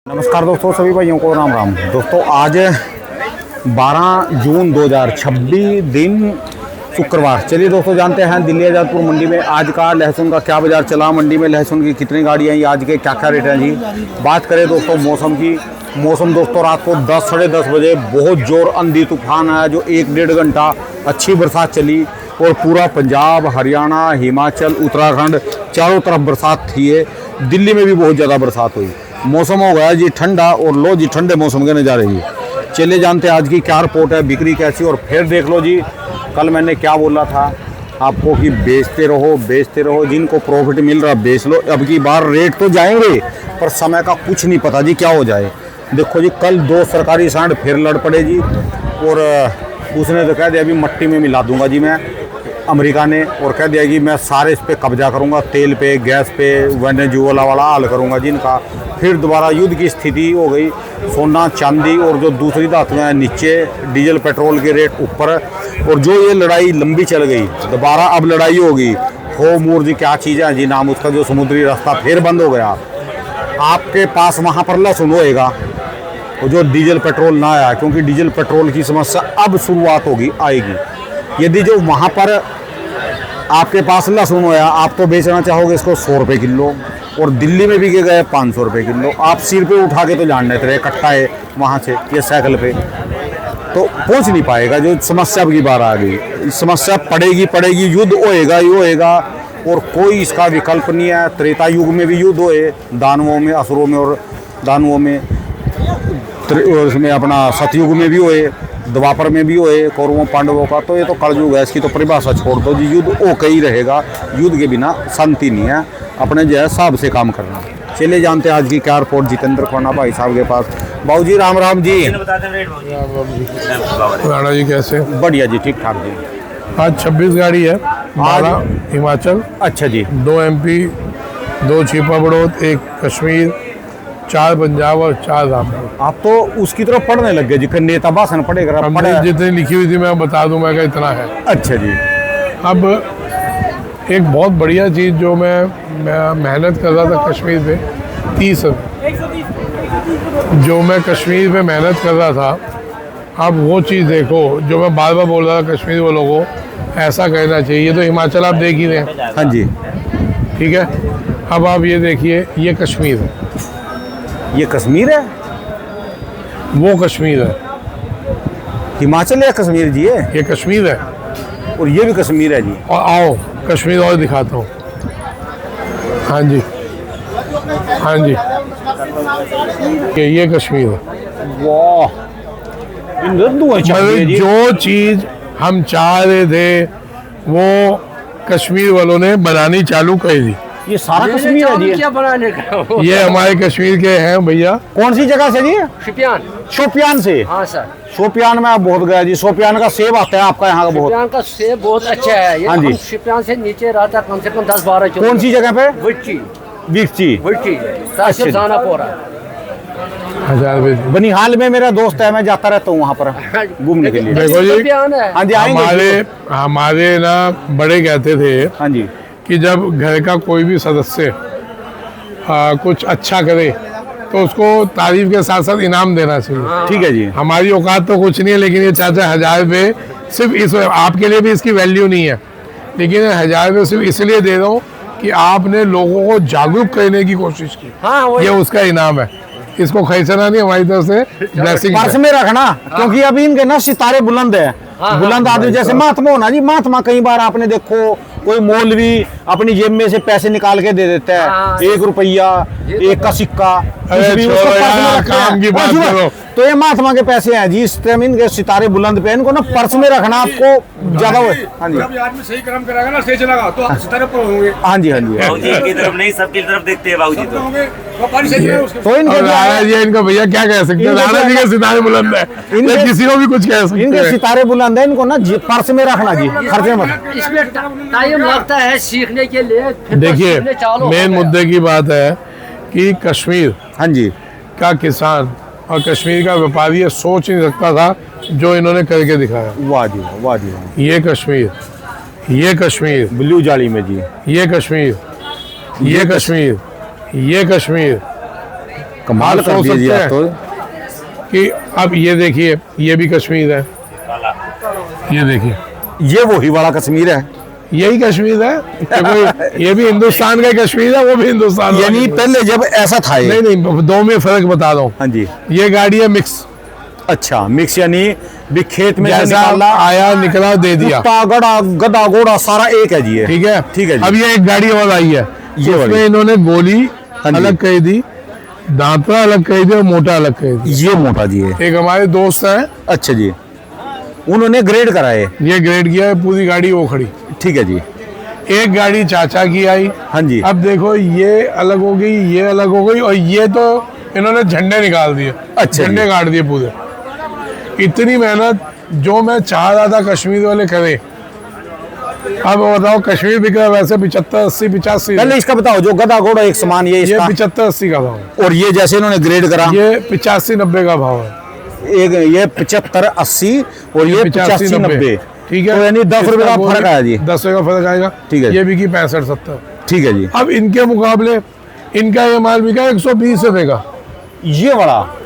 नमस्कार दोस्तों, सभी भाइयों को राम राम। दोस्तों आज 12 जून 2026 दिन शुक्रवार। चलिए दोस्तों, जानते हैं दिल्ली आज़ादपुर मंडी में आज का लहसुन का क्या बाजार चला, मंडी में लहसुन की कितनी गाड़ियाँ हैं, आज के क्या क्या रेट हैं जी। बात करें दोस्तों मौसम की, मौसम दोस्तों रात को 10 साढ़े 10 बजे बहुत जोर आंधी तूफान आया जो 1-1.5 घंटा अच्छी बरसात चली और पूरा पंजाब, हरियाणा, हिमाचल, उत्तराखंड चारों तरफ बरसात थी। दिल्ली में भी बहुत ज़्यादा बरसात हुई। मौसम हो गया जी ठंडा और लो जी ठंडे मौसम के नज़ारे जी। चले जानते हैं आज की क्या रिपोर्ट है, बिक्री कैसी। और फिर देख लो जी, कल मैंने क्या बोला था आपको कि बेचते रहो, जिनको प्रॉफिट मिल रहा बेच लो। अब की बार रेट तो जाएंगे पर समय का कुछ नहीं पता जी क्या हो जाए। देखो जी, कल 2 सरकारी सांड फिर लड़ पड़े जी और उसने तो कह दिया अभी मट्टी में मिला दूंगा जी मैं, अमेरिका ने, और कह दिया कि मैं सारे इस पे कब्जा करूंगा, तेल पे, गैस पे, वेनेजुएला वाला हाल करूंगा जिनका। फिर दोबारा युद्ध की स्थिति हो गई, सोना चांदी और जो दूसरी धातुएं हैं नीचे, डीजल पेट्रोल के रेट ऊपर। और जो ये लड़ाई लंबी चल गई, दोबारा अब लड़ाई होगी हो मूर जी क्या चीज़ है जी नाम उसका, जो समुद्री रास्ता फिर बंद हो गया। आपके पास वहाँ पर लहसुन होएगा और जो डीजल पेट्रोल ना आया, क्योंकि डीजल पेट्रोल की समस्या अब शुरुआत होगी आएगी। यदि जो वहाँ पर आपके पास लहसुन होया, आप तो बेचना चाहोगे इसको 100 रुपये किलो और दिल्ली में भी गए 500 रुपये किलो। आप सिर पे उठा के तो जान लेते रहे कट्टा है वहाँ से या साइकिल पे, तो पहुँच नहीं पाएगा। जो समस्या की बार आ गई, समस्या पड़ेगी, युद्ध होएगा ही होएगा और कोई इसका विकल्प नहीं है। त्रेता युग में भी युद्ध होए, दानवों में, असुरों में और दानवों में, उसमें अपना सतयुग में भी होए, द्वापर में भी होए, कौरवों पांडवों का। तो ये तो कलयुग है, इसकी तो परिभाषा छोड़ दो जी। युद्ध ओके ही रहेगा, युद्ध के बिना शांति नहीं है। अपने जो है हिसाब से काम करना। चलिए जानते हैं आज की क्या रिपोर्ट जितेंद्र खोना भाई साहब के पास। बाबू जी राम राम जी। राणा जी कैसे? बढ़िया जी, ठीक ठाक जी। आज 26 गाड़ी है, 12 हिमाचल, अच्छा जी, 2 MP, 2 छिपा बड़ौद, 1 कश्मीर, 4 पंजाब और 4 रामपुर। आप तो उसकी तरफ पढ़ने लग गए जी, नेता भाषण पढ़ेगा हमने जितनी लिखी हुई थी मैं बता दूं, मैं इतना है। अच्छा जी। अब एक बहुत बढ़िया चीज़ जो मैं मेहनत कर रहा था कश्मीर पे, 30 जो मैं कश्मीर पे मेहनत कर रहा था, अब वो चीज़ देखो जो मैं बार बार बोल रहा था कश्मीर वालों को ऐसा कहना चाहिए। तो हिमाचल आप देख ही रहे हैं। हाँ जी, ठीक है। अब आप ये देखिए, ये कश्मीर है, ये कश्मीर है, वो कश्मीर है, हिमाचल या कश्मीर जी है, ये कश्मीर है और ये भी कश्मीर है जी। और आओ कश्मीर और दिखाता हूँ। हाँ जी, हाँ जी, ये कश्मीर है। वाह, मतलब जो चीज़ हम चाह रहे थे वो कश्मीर वालों ने बनानी चालू कर दी। ये सारा कश्मीर है जी, क्या बनाने का? ये हमारे कश्मीर के हैं भैया। कौन सी जगह से जी? शोपियान। शोपियान से। हाँ सर, शोपियान में आप बहुत गया जी। शोपियान का सेब आता है आपका यहाँ का बहुत। शोपियान का सेब बहुत अच्छा है। ये हाँ जी। हम शोपियान से नीचे रहता कम से कम 10-12 किलोमीटर। कौन सी जगह पे? विक्ची विक्ची। तहसील खानापोरा। 1000 रुपये। बनिहाल में मेरा दोस्त है, मैं जाता रहता हूँ वहाँ पर घूमने के लिए। देखो जी, शोपियान है। हाँ जी, आएंगे। हमारे ना बड़े कहते थे हाँ जी, कि जब घर का कोई भी सदस्य कुछ अच्छा करे तो उसको तारीफ के साथ साथ इनाम देना चाहिए। ठीक है जी। हमारी औकात तो कुछ नहीं है, लेकिन ये चाचा 1000 रुपये सिर्फ इस, आपके लिए भी इसकी वैल्यू नहीं है, लेकिन 1000 रुपये सिर्फ इसलिए दे रहा हूँ कि आपने लोगों को जागरूक करने की कोशिश की। हाँ, ये उसका इनाम है। इसको खरीदना नहीं, हमारी तरफ से ब्लेसिंग पर्स में रखना, क्योंकि अभी इनके ना सितारे बुलंद है। बुलंद आदमी जैसे महात्मा होना जी। महात्मा कई बार आपने देखो कोई मौलवी अपनी जेब में से पैसे निकाल के दे देता है, 1 रुपया, 1 का सिक्का, कुछ भी उसको पर्स में रखना है। काम की बात करो। तो ये महात्मा के पैसे हैं जी। इस टाइम इनके सितारे बुलंद पे, इनको ना पर्स में रखना आपको ज्यादा। हाँ जी, जब आदमी सही कर्म करेगा ना, सही चलेगा तो सितारे पर होंगे। हाँ जी, हाँ जी। बाबूजी की तरफ नहीं, सबकी तरफ देखते हैं बाबूजी तो। होंगे व्यापारी सही है उसके। तो इनके क्या राणा है, जी, इनका भैया क्या कह सकते हैं? राणा जी के सितारे बुलंद है, इनके- किसी को भी कुछ कह सकते इनके हैं। सितारे बुलंद है, इनको ना पर्स में रखना जी, खर्चे मत। इसमें टाइम लगता है सीखने के लिए। फिर देखिए, सीखने चालू हो मेन गया। मुद्दे की बात है कि कश्मीर हाँ जी, का किसान और कश्मीर का व्यापारी ये सोच नहीं सकता था जो इन्होंने करके दिखाया। वाह जी, वाह जी। ये कश्मीर, ये कश्मीर, ब्लू जाली में जी, ये कश्मीर, ये कश्मीर, ये कश्मीर, कमाल आप कर सोच दिया जी सकते आप तो। कि अब ये देखिए, ये भी कश्मीर है, ये देखिए, ये वही वाला कश्मीर है, यही कश्मीर है। देखो, ये भी हिंदुस्तान का ही कश्मीर है, वो भी हिंदुस्तान का यानी कश्मीर है। पहले जब ऐसा था ये। नहीं नहीं, दो में फर्क बता दो। हाँ जी, ये गाड़ी है मिक्स, अच्छा मिक्स, यानी भी खेत में से जैसा निकाला आया निकला दे दिया, कुत्ता गधा गधा घोड़ा सारा एक है जी ये। ठीक है। ठीक है जी। अब ये एक गाड़ी और आई है, ये वाली। उसमें इन्होंने गोली हाँ जी। अलग कही दी, दांतरा अलग कही दी और मोटा अलग कही दी। ये मोटा जी है। एक हमारे दोस्त है, अच्छा जी, उन्होंने ग्रेड कराए। ये ग्रेड किया है, पूरी गाड़ी वो खड़ी। ठीक है जी। एक गाड़ी चाचा की आई। हाँ जी। अब देखो, ये अलग हो गई, ये अलग हो गई, और ये तो इन्होंने झंडे निकाल दिए। अच्छा झंडे जी। काट दिए पूरे। इतनी मेहनत जो मैं चाह रहा था कश्मीर वाले करें, अब बताओ कश्मीर बिक रहा है वैसे 75, 80, 85। पहले इसका बताओ, जो गधा घोड़ा एक समान ये ये इसका, 75, 80 का भाव है। और ये जैसे इन्होंने ग्रेड करा, ये 85, 90 का भाव है। एक ये 75 80 और ये 85 90। ठीक है। तो यानी 10 रुपए का फर्क आया जी। 10 रुपए का फर्क आएगा। ठीक है। ये बिकी 65, 70। ठीक है जी। अब इनके मुकाबले इनका ये माल बिका 120 रुपए का। ये बड़ा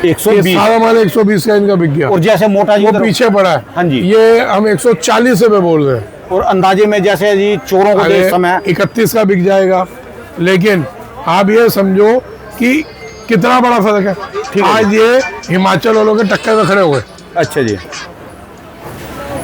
ये 120, सारा माल 120 का इनका बिक गया। और जैसे मोटा जी वो उधर- पीछे पड़ा है। हाँ जी। ये हम 140 रुपए बोल रहे हैं। और अंदाजे में जैसे जी चोरों को अरे इस समय 31 का बिक जाएगा। लेकिन आप ये समझो कि कितना बड़ा फर्क है। आज ये हिमाचल वालों के टक्कर में खड़े हो गए। अच्छा जी,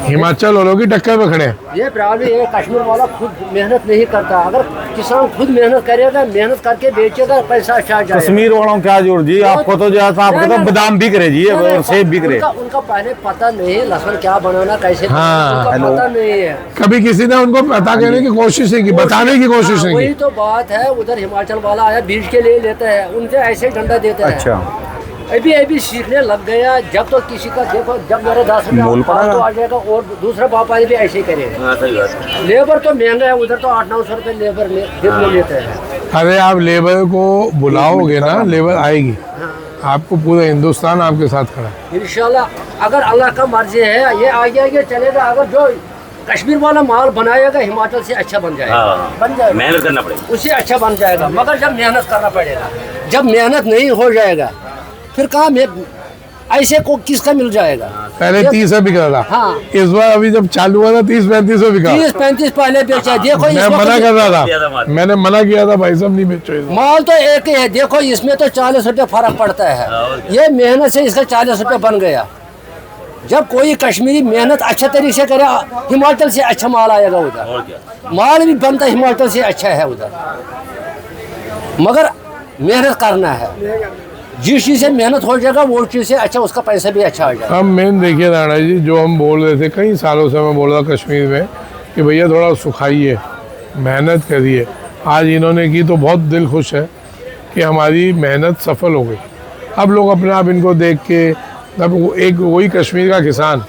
हिमाचल वालों की टक्कर में खड़े हैं। ये प्रॉब्लम है, कश्मीर वाला खुद मेहनत नहीं करता। अगर किसान खुद मेहनत करेगा, मेहनत करके बेचेगा, पैसा अच्छा आ जाएगा। कश्मीर वालों को क्या जोर जी, आपको तो जैसा आपको तो बादाम बिक रहे जी और सेब बिक रहे। उनका पहले पता नहीं है लहसुन क्या बनाना, कैसे हाँ, उनका हेलो। पता नहीं है। कभी किसी ने उनको पता करने की कोशिश नहीं की, बताने की कोशिश हाँ, नहीं वही की। तो बात है। उधर हिमाचल वाला आया, बीज के लिए लेते हैं, उनसे ऐसे डंडा देते हैं। अच्छा, अभी सीखने लग गया। जब तो किसी का देखो, जब मेरे 10 मोल पड़ा तो आ जाएगा, और दूसरा व्यापारी भी ऐसे ही करेगा। हाँ सही बात है। लेबर तो महंगा है, उधर तो 800-900 रुपये लेबर दिन में लेते हैं। अरे आप लेबर को बुलाओगे ना, लेबर आएगी। आपको पूरा हिंदुस्तान आपके साथ खड़ा है। इंशाल्लाह अगर अल्लाह का मर्जी है, ये आगे आगे चलेगा। अगर जो कश्मीर वाला माल बनाएगा, हिमाचल से अच्छा बन जाएगा। हाँ, बन जाएगा, मेहनत करना पड़ेगा। उससे अच्छा बन जाएगा। मगर जब मेहनत करना पड़ेगा, जब मेहनत नहीं हो जाएगा, फिर कहाँ ऐसे को किसका मिल जाएगा। पहले 30 से बिक रहा था। हाँ। इस बार अभी जब चालू हुआ था 30-35 में बिका। 30-35 पहले बेचा है। देखो मैं इस मना वक्त कर रहा ज्यादा था, माल। मैंने मना किया था, भाई साहब नहीं बेचो इसे। माल तो एक ही है। देखो इसमें तो 40 रुपये फर्क पड़ता है। और ये मेहनत से इसका 40 रुपये बन गया। जब कोई कश्मीरी मेहनत अच्छे तरीके से करे, हिमाचल से अच्छा माल आएगा उधर। और क्या, माल भी बनता हिमाचल से अच्छा है उधर, मगर मेहनत करना है। जिस चीज़ से मेहनत हो जाएगा, वो चीज़ से अच्छा उसका पैसा भी अच्छा आ जाएगा। अब मेन देखिए राणा जी, जो हम बोल रहे थे कई सालों से, मैं बोल रहा कश्मीर में कि भैया थोड़ा सुखाइए, मेहनत करिए। आज इन्होंने की तो बहुत दिल खुश है कि हमारी मेहनत सफल हो गई। अब लोग अपने आप इनको देख के, अब एक वही कश्मीर का किसान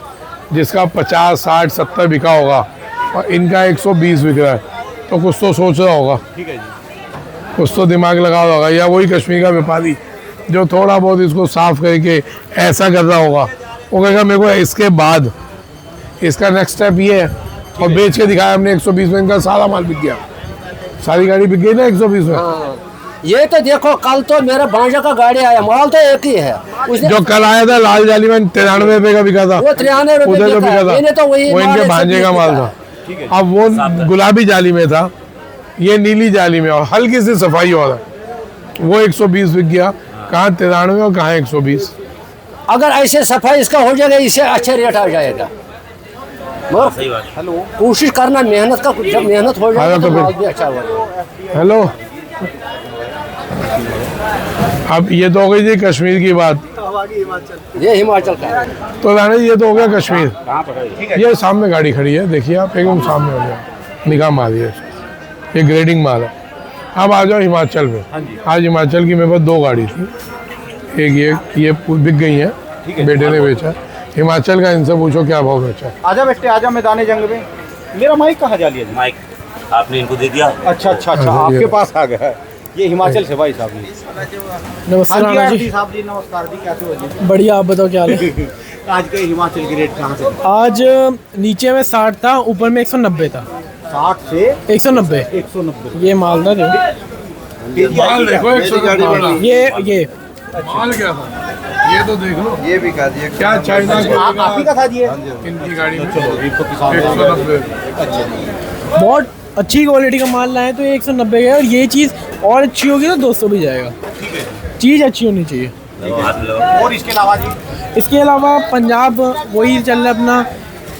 जिसका 50, 60, 70 बिका होगा और इनका 120 बिक रहा है, तो कुछ तो सोच रहा होगा। ठीक है जी, कुछ तो दिमाग लगा रहा होगा। या वही कश्मीर का व्यापारी जो थोड़ा बहुत इसको साफ करके ऐसा कर रहा होगा, वो कहेगा मेरे को इसके बाद इसका नेक्स्ट स्टेप ये है, और बेच के दिखाया हमने 120 में, इनका सारा माल बिक गया, सारी गाड़ी बिक गई ना 120 में। हाँ, ये तो देखो, कल तो मेरा भांजा का गाड़ी आया, माल तो एक ही है। उसने जो कल आया था लाल जाली में 93 रुपए का बिका था, वो 93 रुपये उधर जो बिका मैंने तो था वही वो माल इनके 120 भांजे का माल था। अब वो गुलाबी जाली में था, ये नीली जाली में, और हल्की सी सफाई हो रहा है, वो 120 बिक गया। कहाँ 93 और कहाँ 120। अगर ऐसे सफाई इसका हो जाएगा, इससे अच्छे रेट आ जाएगा। मगर सही बात है। कोशिश करना मेहनत का, जब मेहनत हो जाएगा हाँ, तो तो फिर- माल भी अच्छा होगा। हेलो, अब ये तो हो गई जी कश्मीर की बात। ये हिमाचल का है। तो राणा जी, ये तो हो गया कश्मीर। ये सामने गाड़ी खड़ी है, देखिए आप, एकदम सामने हो गया, निगाह मारिए, ये ग्रेडिंग माल है। अब आ जाओ हिमाचल में। आज हिमाचल की मेरे पास 2 गाड़ी थी, एक ये बिक गई है, बेटे ने बेचा। हिमाचल का इनसे पूछो क्या भाव बेचा। आजा बेटे आजा, मैदान जंग में। मेरा माइक कहाँ जा लिया जी? माइक आपने इनको दे दिया। अच्छा अच्छा अच्छा, हाँ, आपके ये- पास आ गया है। ये हिमाचल से भाई साहब जी। नमस्ते राणा हाँ जी जी। साहब जी, नमस्कार जी, कैसे हो जी? बढ़िया, आप बताओ क्या हाल है। आज के हिमाचल की रेट कहाँ से? आज नीचे में 60 था, ऊपर में 190 था। 60 से 190 190। ये माल था जो। माल देखो 110 ये माल क्या था ये तो देख लो, ये भी खा दिए। क्या चाइना आप ही का था जी ये? इनकी गाड़ी में 190। बहुत अच्छी क्वालिटी का माल लाए तो 190 का है, और ये चीज़ और अच्छी होगी तो 200 भी जाएगा। चीज़ अच्छी होनी चाहिए। और इसके अलावा जी? इसके अलावा पंजाब वही चल रहा है अपना,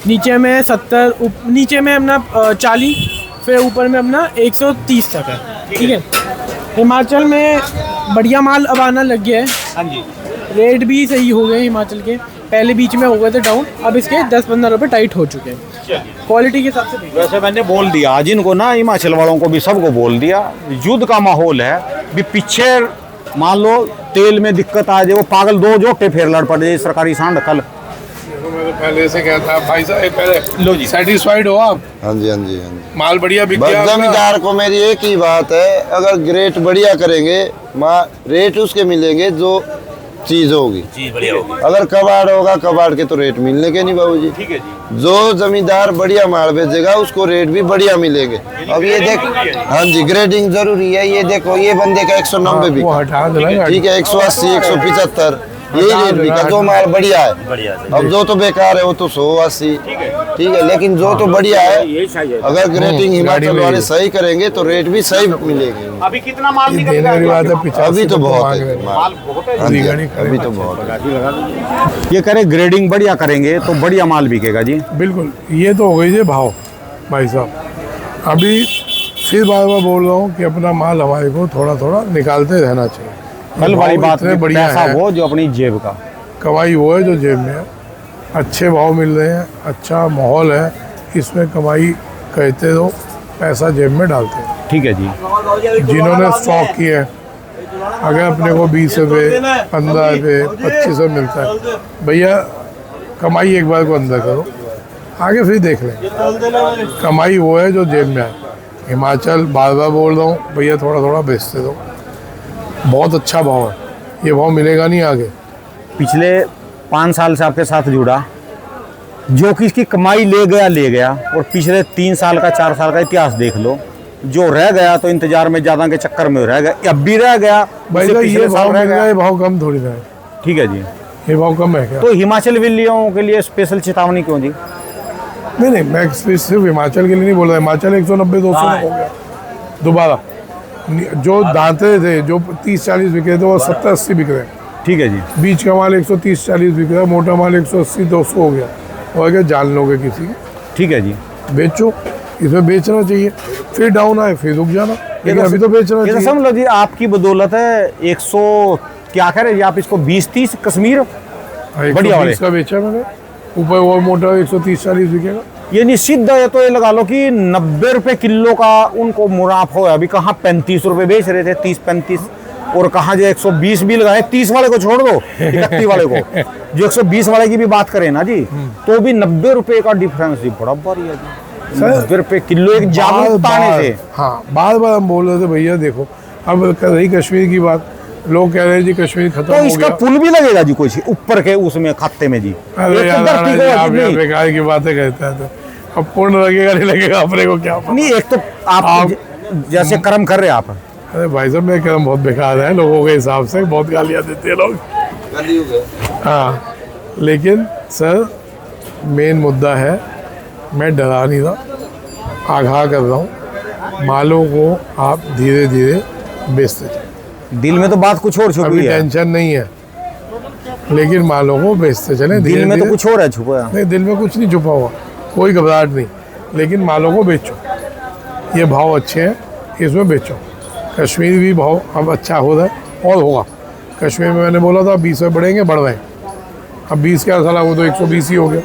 नीचे में 70, नीचे में अपना 40, फिर ऊपर में अपना 130 तक है। ठीक है। हिमाचल में बढ़िया माल अब आना लग गया है। हाँ जी। रेट भी सही हो गए हिमाचल के, पहले बीच में हो गए थे डाउन, अब इसके 10-15 रुपये टाइट हो चुके हैं क्वालिटी के हिसाब से। वैसे मैंने बोल दिया आज इनको ना, हिमाचल वालों को भी सबको बोल दिया, युद्ध का माहौल है भी। पीछे मान लो तेल में दिक्कत आ जाए, वो पागल 2 जोटे फेर लड़ पड़ जाए सरकारी सांड कल। मैं तो पहले से कहता भाई साहब, पहले लो जी सेटिस्फाइड हो आप? हाँ जी, हाँ जी, हाँ जी। माल बढ़िया बिक बस गया आपका? जमींदार को मेरी एक ही बात है, अगर ग्रेट बढ़िया करेंगे रेट उसके मिलेंगे जो चीज होगी। चीज बढ़िया होगी। अगर कबाड़ होगा, कबाड़ के तो रेट मिलने के नहीं बाबूजी। ठीक है जी। जो जमींदार बढ़िया माल बेचेगा उसको रेट भी बढ़िया मिलेंगे। अब ये देखो, हाँ जी, ग्रेडिंग जरूरी है। ये देखो, ये बंदे का 190 वो बिका, हटा देना गाड़ी। ठीक है, 180, 175 यही रेट बिका जो माल बढ़िया है। बढ़िया से। अब जो तो बेकार है वो तो 180, ठीक है, लेकिन जो तो बढ़िया है, अगर ग्रेडिंग हिमाचल वाले सही करेंगे तो रेट भी सही मिलेंगे। अभी कितना माल ये देने वाली बात है 85। अभी तो बहुत मांग है रहे हैं। माल, हाँ जी, अभी तो बहुत है। ये करें ग्रेडिंग बढ़िया करेंगे तो बढ़िया माल बिकेगा जी। बिल्कुल। ये तो हो गई जी भाव भाई साहब। अभी फिर बार बार बोल रहा हूँ कि अपना माल हमारे को थोड़ा थोड़ा निकालते रहना चाहिए। कल वाली भाव बात इतने में बढ़िया पैसा है, वो जो अपनी जेब का। कमाई वो है जो जेब में है। अच्छे भाव मिल रहे हैं, अच्छा माहौल है, इसमें कमाई कहते तो पैसा जेब में डालते हैं। ठीक है जी। जिन्होंने स्टॉक किए, अगर अपने को 20 रुपये, 15 रुपये, 25 रुपये मिलता है, भैया कमाई एक बार को अंदर करो, आगे फिर देख लें। कमाई वो है जो जेब में आए। हिमाचल बार बार बोल रहा हूँ भैया थोड़ा थोड़ा बेचते दो, बहुत अच्छा भाव है, ये भाव मिलेगा नहीं आगे। पिछले 5 साल से आपके साथ जुड़ा, जो कि इसकी कमाई ले गया, और पिछले 3 साल का 4 साल का इतिहास देख लो, जो रह गया तो इंतजार में ज़्यादा के चक्कर में रह गया, अब भी रह गया भाई उससे तो पिछले ये साल भाव रह मिल रहा गया। है, भाव कम थोड़ी ना है। ठीक है जी। ये भाव कम है क्या? तो हिमाचल वालियों के लिए स्पेशल चेतावनी क्यों जी? नहीं, मैं सिर्फ हिमाचल के लिए नहीं बोल रहा। हिमाचल 190-200 हो गया दोबारा। जो दांते थे, जो 30-40 बिक रहे थे, वो 70-80 बिक रहे हैं। ठीक है जी। बीच का माल 130-40 बिक रहा है, मोटा माल 180-200 हो गया। और क्या जान लोगे किसी की? ठीक है जी। बेचो, इसमें बेचना चाहिए, फिर डाउन आए फिर रुक जाना, लेकिन अभी तो बेचना ये तो चाहिए। समझ लो जी, आपकी बदौलत है 100 क्या कह रहे जी आप इसको, 20-30 कश्मीर बढ़िया वाले 120 का बेचा मैंने, ऊपर और मोटा 130-40 बिकेगा। ये निश्चित है। तो ये लगा लो कि 90 रुपए किलो का उनको मुनाफा है। अभी कहाँ 35 रुपए बेच रहे थे, 30-35, और कहाँ जो 120 भी लगाए। 30 वाले को छोड़ दो, 31 वाले को, जो 120 वाले की भी बात करें ना जी, तो भी 90 रुपए का डिफरेंस जी बड़ा भारी है जी। 90 रुपए किलो एक जागरूकता आने से। हाँ, बार बार हम बोल रहे थे भैया देखो, अब कर रही कश्मीर की बात, लोग कह रहे हैं जी कश्मीर खत्म तो हो इसका गया। पुल भी लगेगा जी कुछ ऊपर के उसमें खाते में जी। अरे एक तो यार धरती को आप नहीं, यहाँ बेकार की बातें कहते हैं, तो अब पूर्ण लगेगा नहीं लगेगा अपने को क्या पता। नहीं, एक तो आप जैसे कर्म कर रहे हैं आप। अरे भाई साहब, मेरे कर्म बहुत बेकार है, लोगों के हिसाब से बहुत गालियाँ देते हैं लोग। हाँ, लेकिन सर मेन मुद्दा है, मैं डरा नहीं रहा, आगाह कर रहा हूँ, मालों को आप धीरे धीरे बेचते जाए। दिल में तो बात कुछ और छुपी अभी है, टेंशन नहीं है, लेकिन मालों को बेचते चले दिल में तो कुछ और है छुपा। नहीं, दिल में कुछ नहीं छुपा हुआ, कोई घबराहट नहीं, लेकिन मालों को बेचो। ये भाव अच्छे हैं, इसमें बेचो। कश्मीर भी भाव अब अच्छा हो रहा है और होगा। कश्मीर में मैंने बोला था 20 रुपये बढ़ेंगे, बढ़ रहे हैं। अब 20 क्या साला, वो तो 120 ही हो गया,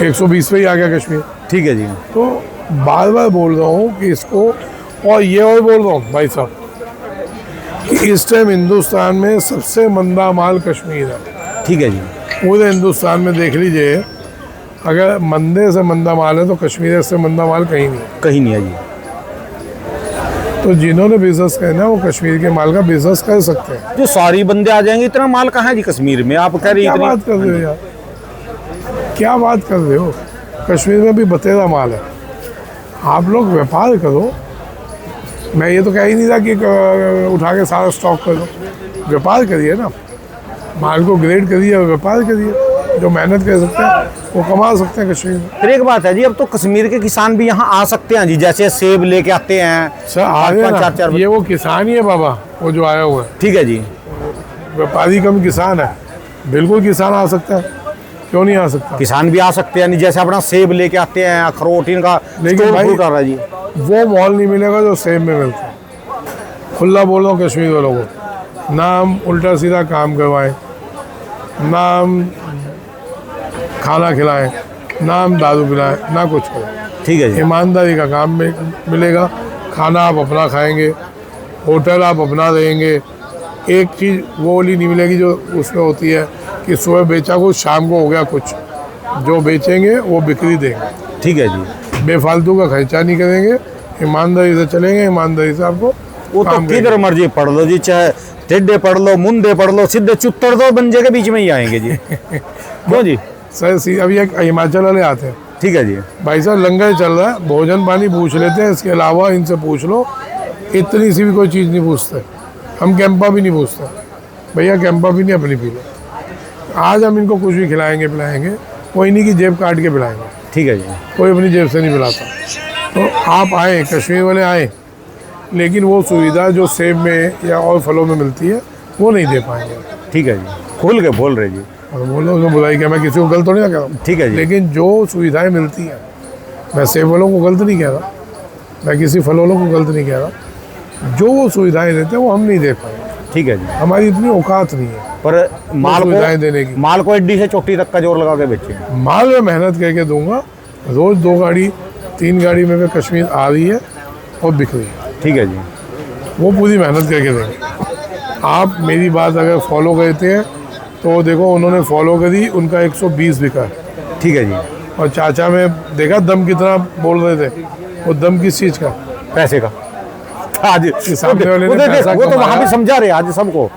120 पे ही आ गया कश्मीर। ठीक है जी। तो बार बार बोल रहा हूँ कि इसको, और ये और बोल रहा हूँ भाई साहब कि इस टाइम हिंदुस्तान में सबसे मंदा माल कश्मीर है। ठीक है जी। पूरे हिंदुस्तान में देख लीजिए, अगर मंदे से मंदा माल है तो कश्मीर से मंदा माल कहीं नहीं है। कहीं नहीं है जी। तो जिन्होंने बिजनेस करना है वो कश्मीर के माल का बिजनेस कर सकते हैं। जो सारी बंदे आ जाएंगे, इतना माल कहाँ है जी कश्मीर में? आप कह रही क्या इतनी बात कर रहे हो यार, क्या बात कर रहे हो? कश्मीर में भी बतेरा माल है। आप लोग व्यापार करो, मैं ये तो कह ही नहीं था कि उठा के सारा स्टॉक कर दो। व्यापार करिए ना, माल को ग्रेड करिए और व्यापार करिए। जो मेहनत कर सकते हैं वो कमा सकते हैं कश्मीर में। फिर एक बात है जी, अब तो कश्मीर के किसान भी यहाँ आ सकते हैं जी, जैसे सेब लेके आते हैं सर आ गए ना, 4-4 ये वो किसान ही है बाबा, वो जो आया हुआ है। ठीक है जी। व्यापारी कम किसान है, बिल्कुल किसान आ सकता है, क्यों नहीं आ सकता। किसान भी आ सकते हैं, जैसे अपना सेब लेके आते हैं, अखरोट इनका लेकिन स्टोर भाई फुल कर रहा है जी। वो मॉल नहीं मिलेगा जो सेब में मिलता है। खुला बोल रहा हूँ कश्मीर वालों को, ना हम उल्टा सीधा काम करवाएं, ना हम खाना खिलाएं, ना हम दारू पिलाएं, ना कुछ करें। ठीक है जी। ईमानदारी का काम मिलेगा। खाना आप अपना खाएंगे, होटल आप अपना रहेंगे। एक चीज़ वो वाली नहीं मिलेगी जो उसमें होती है कि सुबह बेचा कुछ शाम को हो गया कुछ। जो बेचेंगे वो बिक्री देंगे। ठीक है जी। बेफालतू का खर्चा नहीं करेंगे, ईमानदारी से चलेंगे, ईमानदारी से आपको वो तो काम किधर करेंगे। मर्जी पढ़ लो जी, चाहे टेढ़े पढ़ लो, मुंडे पढ़ लो, सीधे चुत्तर दो बंजे के बीच में ही आएंगे जी। क्यों जी? सर अभी एक हिमाचल वाले आते हैं, ठीक है जी। भाई साहब लंगर चल रहा है, भोजन पानी पूछ लेते हैं, इसके अलावा इनसे पूछ लो, इतनी सी भी कोई चीज़ नहीं पूछते। हम कैंपा भी नहीं पूछते, भैया कैंपा भी नहीं अपनी पी लो। आज हम इनको कुछ भी खिलाएंगे पिलाएंगे, कोई नहीं कि जेब काट के पिलाएंगे, ठीक है जी। कोई अपनी जेब से नहीं पिलाता। तो आप आए, कश्मीर वाले आए, लेकिन वो सुविधा जो सेब में या और फलों में मिलती है वो नहीं दे पाएंगे। ठीक है जी, खोल के बोल रहे जी। और बोलो उसमें बुराई क्या, मैं किसी को गलत तो नहीं कह रहा हूँ, ठीक है जी। लेकिन जो सुविधाएं मिलती हैं, मैं सेब वालों को गलत नहीं कह रहा, मैं किसी फल वालों को गलत नहीं कह रहा, जो वो सुविधाएं देते हैं वो हम नहीं दे पाएंगे। ठीक है जी। हमारी इतनी औकात नहीं है पर माल सुविधाएं देने की। माल को एड्डी से चोटी तक का जोर लगा के बेचे। माल में मेहनत करके दूंगा, रोज़ 2 गाड़ी 3 गाड़ी में कश्मीर आ रही है और बिक रही है, ठीक है जी। वो पूरी मेहनत करके देंगे। आप मेरी बात अगर फॉलो करते हैं तो देखो उन्होंने फॉलो करी, उनका 120 बिका है। ठीक है जी। और चाचा में देखा दम कितना बोल रहे थे, वो दम किस चीज़ का, पैसे का। आज सामने वाले ने पैसा वो तो वहाँ कमाया। भी समझा रहे आज सबको,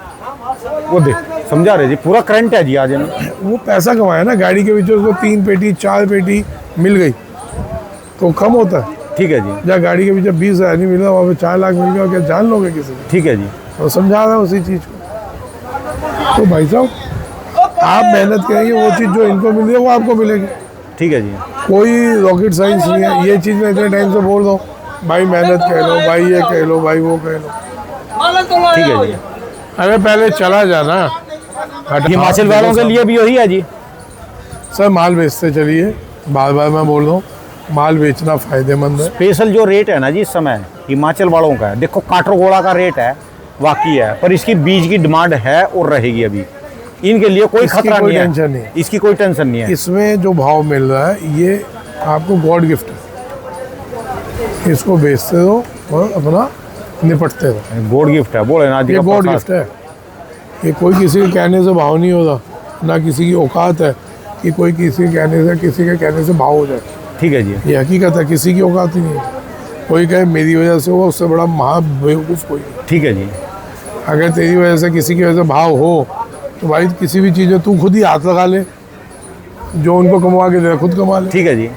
वो देख समझा रहे जी, पूरा करंट है जी आज में। वो पैसा कमाया ना, गाड़ी के पीछे उसको 3 पेटी 4 पेटी मिल गई तो कम होता है। ठीक है जी। जहाँ गाड़ी के पीछे 20,000 नहीं मिला, वहाँ पे 4 लाख मिल गया, क्या जान लोगे किसी को। ठीक है जी। और समझा रहा है उसी चीज़ को। तो भाई साहब आप मेहनत करेंगे, वो चीज़ जो इनको मिल रही है वो आपको मिलेगी। ठीक है जी। कोई रॉकेट साइंस नहीं है। ये चीज़ मैं इतने टाइम से बोल रहा हूँ, भाई मेहनत कह लो, भाई ये कह लो, भाई वो कह लो। ठीक है जी। अरे पहले चला जाना। हिमाचल वालों के लिए भी वही है जी। सर माल बेचते चलिए, बार बार मैं बोल रहा हूँ, माल बेचना फ़ायदेमंद है। स्पेशल जो रेट है ना जी इस समय हिमाचल वालों का है, देखो काटरगोला का रेट है वाकई है, पर इसकी बीज की डिमांड है और रहेगी। अभी इनके लिए कोई इसकी खतरा कोई नहीं टेंशन है, नहीं है। इसकी कोई टेंशन नहीं है। इसमें जो भाव मिल रहा है ये आपको गॉड गिफ्ट है, इसको बेचते रहो और अपना निपटते रहो। गॉड गिफ्ट है, बोले ना जी ये का गॉड प्रसाद। गिफ्ट है, ये कोई किसी के कहने से भाव नहीं होता, ना किसी की औकात है कि कोई किसी के कहने से भाव हो जाए। ठीक है जी। ये हकीकत है, किसी की औकात ही नहीं है। कोई कहे मेरी वजह से हुआ, उससे बड़ा महा बेवकूफ़ कोई नहीं। ठीक है जी। अगर तेरी वजह से किसी की वजह से भाव हो तो भाई किसी भी चीज़ में तू खुद ही हाथ लगा ले, जो उनको कमवा के दे खुद कमा ले। ठीक है जी।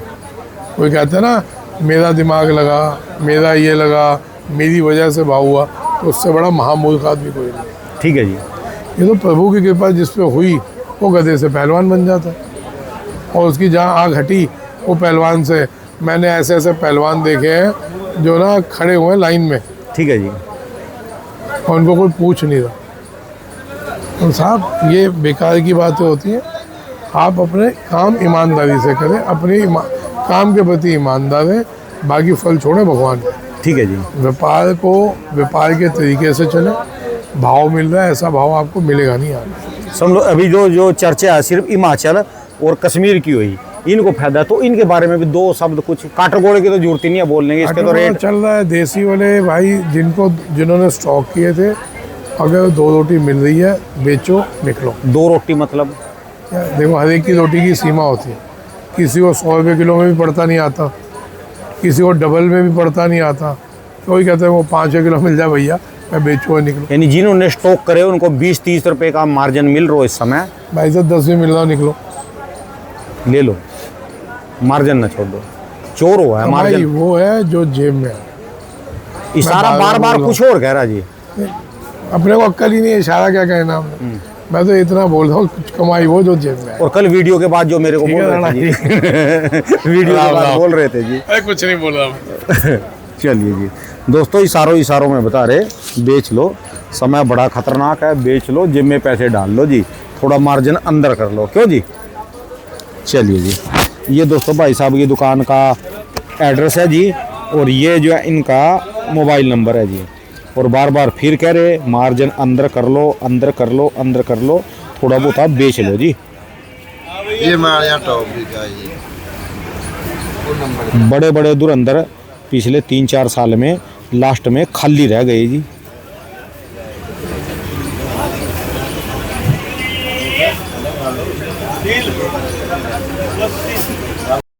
कोई कहता है ना मेरा दिमाग लगा, मेरा ये लगा, मेरी वजह से भाव हुआ, तो उससे बड़ा महामूर्ख आदमी कोई नहीं। ठीक है जी। ये तो प्रभु की कृपा जिस पे हुई वो गधे से पहलवान बन जाता है, और उसकी जहाँ आग हटी वो पहलवान से। मैंने ऐसे ऐसे पहलवान देखे हैं जो ना खड़े हुए हैं लाइन में, ठीक है जी। और उनको कोई पूछ नहीं रहा। तो साहब ये बेकार की बातें होती हैं। आप अपने काम ईमानदारी से करें, अपने काम के प्रति ईमानदार हैं, बाकी फल छोड़ें भगवान को। ठीक है जी। व्यापार को व्यापार के तरीके से चले, भाव मिल रहा है ऐसा भाव आपको मिलेगा नहीं आगे। समझ लो अभी जो चर्चा है सिर्फ हिमाचल और कश्मीर की हुई, इनको फायदा, तो इनके बारे में भी 2 शब्द कुछ। काटरगोले की तो जरूरत ही नहीं है बोलने की, इसके तो रेट चल रहा है। देसी वाले भाई जिन्होंने स्टॉक किए थे, अगर 2 रोटी मिल रही है बेचो निकलो। 2 रोटी मतलब देखो हर एक की रोटी की सीमा होती है, किसी को 100 रुपये किलो में भी पड़ता नहीं आता, किसी को डबल में भी पड़ता नहीं आता। कोई कहता है वो 5 किलो मिल जाए भैया मैं बेचूँ और निकलो। यानी जिन्होंने स्टॉक करे उनको 20-30 रुपए का मार्जिन मिल रहा है इस समय, भाई साहब 10 भी मिल रहा निकलो, ले लो, मार्जिन ना छोड़ दो। चोर हुआ है भाई मार्जिन। वो है जो जेब में है। इशारा मैं बार बार बोल कुछ और कह रहा जी। अपने को अक्ल ही नहीं है, इशारा क्या कहना हमने। मैं तो इतना बोल रहा हूँ, कुछ कमाई हो जो जेब में है। और कल वीडियो के बाद जो मेरे को ठीक बोल है रहे थे ना? जी वीडियो के बाद बोल रहे थे जी। अरे कुछ नहीं बोल रहा मैं। चलिए जी दोस्तों, इशारों में बता रहे बेच लो, समय बड़ा खतरनाक है, बेच लो, जेब में पैसे डाल लो जी, थोड़ा मार्जिन अंदर कर लो, क्यों जी। चलिए जी, ये दोस्तों भाई साहब की दुकान का एड्रेस है जी, और ये जो है इनका मोबाइल नंबर है जी। और बार बार फिर कह रहे मार्जिन अंदर कर लो, अंदर कर लो, अंदर कर लो, थोड़ा बहुत आप बेच लो जी। ये हमारे यहाँ टॉप भी का ये बड़े बड़े धुरंधर पिछले 3-4 साल में लास्ट में खाली रह गए जी।